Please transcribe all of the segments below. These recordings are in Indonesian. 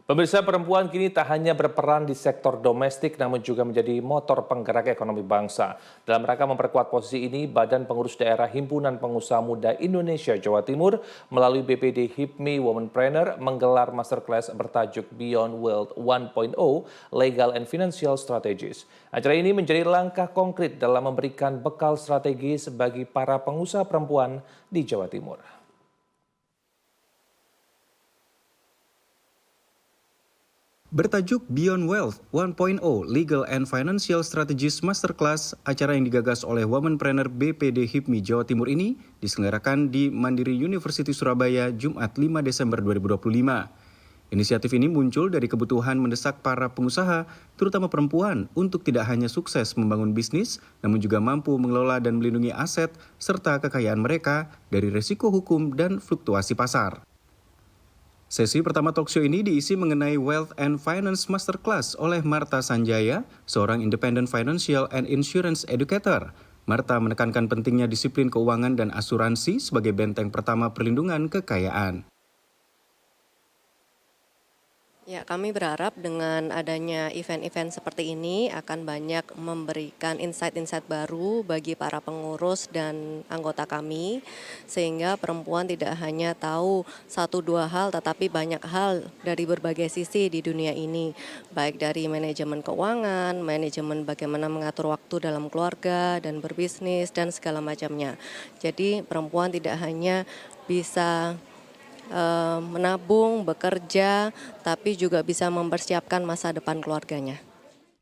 Pemirsa, perempuan kini tak hanya berperan di sektor domestik namun juga menjadi motor penggerak ekonomi bangsa. Dalam rangka memperkuat posisi ini, Badan Pengurus Daerah Himpunan Pengusaha Muda Indonesia Jawa Timur melalui BPD HIPMI Womenpreneur menggelar masterclass bertajuk Beyond Wealth 1.0 Legal and Financial Strategies. Acara ini menjadi langkah konkret dalam memberikan bekal strategis bagi para pengusaha perempuan di Jawa Timur. Bertajuk Beyond Wealth 1.0 Legal and Financial Strategies Masterclass, acara yang digagas oleh Womenpreneur BPD HIPMI Jawa Timur ini diselenggarakan di Mandiri University Surabaya Jumat 5 Desember 2025. Inisiatif ini muncul dari kebutuhan mendesak para pengusaha, terutama perempuan, untuk tidak hanya sukses membangun bisnis, namun juga mampu mengelola dan melindungi aset serta kekayaan mereka dari risiko hukum dan fluktuasi pasar. Sesi pertama talkshow ini diisi mengenai Wealth and Finance Masterclass oleh Marta Sanjaya, seorang independent financial and insurance educator. Marta menekankan pentingnya disiplin keuangan dan asuransi sebagai benteng pertama perlindungan kekayaan. Ya, kami berharap dengan adanya event-event seperti ini akan banyak memberikan insight-insight baru bagi para pengurus dan anggota kami, sehingga perempuan tidak hanya tahu 1-2 hal, tetapi banyak hal dari berbagai sisi di dunia ini, baik dari manajemen keuangan, manajemen bagaimana mengatur waktu dalam keluarga dan berbisnis, dan segala macamnya. Jadi perempuan tidak hanya bisa menabung, bekerja, tapi juga bisa mempersiapkan masa depan keluarganya.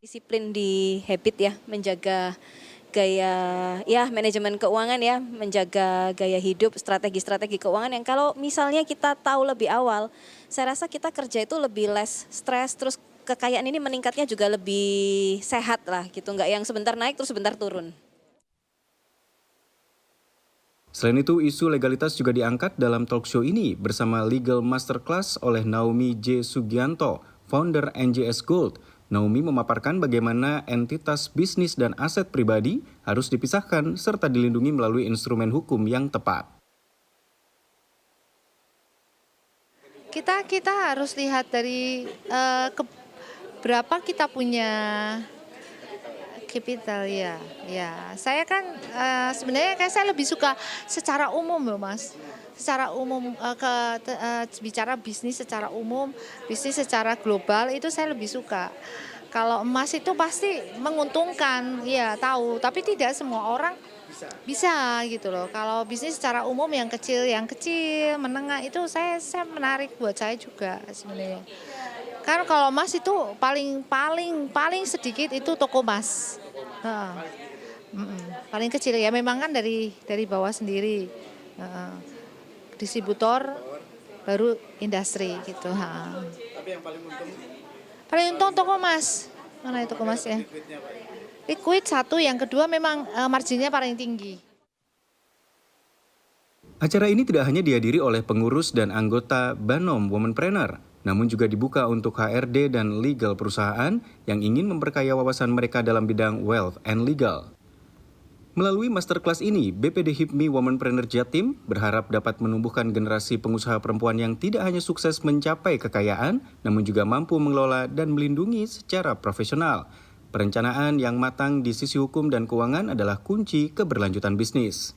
Disiplin di habit ya, menjaga gaya manajemen keuangan ya, menjaga gaya hidup, strategi-strategi keuangan yang kalau misalnya kita tahu lebih awal, saya rasa kita kerja itu lebih less stres, terus kekayaan ini meningkatnya juga lebih sehat lah gitu, nggak yang sebentar naik terus sebentar turun. Selain itu, isu legalitas juga diangkat dalam talkshow ini bersama Legal Masterclass oleh Naomi J. Sugianto, founder NJS Gold. Naomi memaparkan bagaimana entitas bisnis dan aset pribadi harus dipisahkan serta dilindungi melalui instrumen hukum yang tepat. Kita harus lihat dari berapa kita punya capital ya. Saya kan sebenarnya saya lebih suka secara umum loh Mas. Secara umum bicara bisnis secara umum, bisnis secara global itu saya lebih suka. Kalau emas itu pasti menguntungkan, ya tahu, tapi tidak semua orang bisa gitu loh. Kalau bisnis secara umum yang kecil, menengah itu saya menarik buat saya juga sebenarnya. Karena kalau emas itu paling sedikit itu toko emas. Paling kecil ya, memang kan dari bawah sendiri, distributor baru industri gitu. Tapi yang paling untung toko emas. Mana itu toko emas ya? Liquid satu, yang kedua memang marginnya paling tinggi. Acara ini tidak hanya dihadiri oleh pengurus dan anggota Banom Womenpreneur, namun juga dibuka untuk HRD dan legal perusahaan yang ingin memperkaya wawasan mereka dalam bidang wealth and legal. Melalui masterclass ini, BPD HIPMI Womenpreneur Jatim berharap dapat menumbuhkan generasi pengusaha perempuan yang tidak hanya sukses mencapai kekayaan, namun juga mampu mengelola dan melindungi secara profesional. Perencanaan yang matang di sisi hukum dan keuangan adalah kunci keberlanjutan bisnis.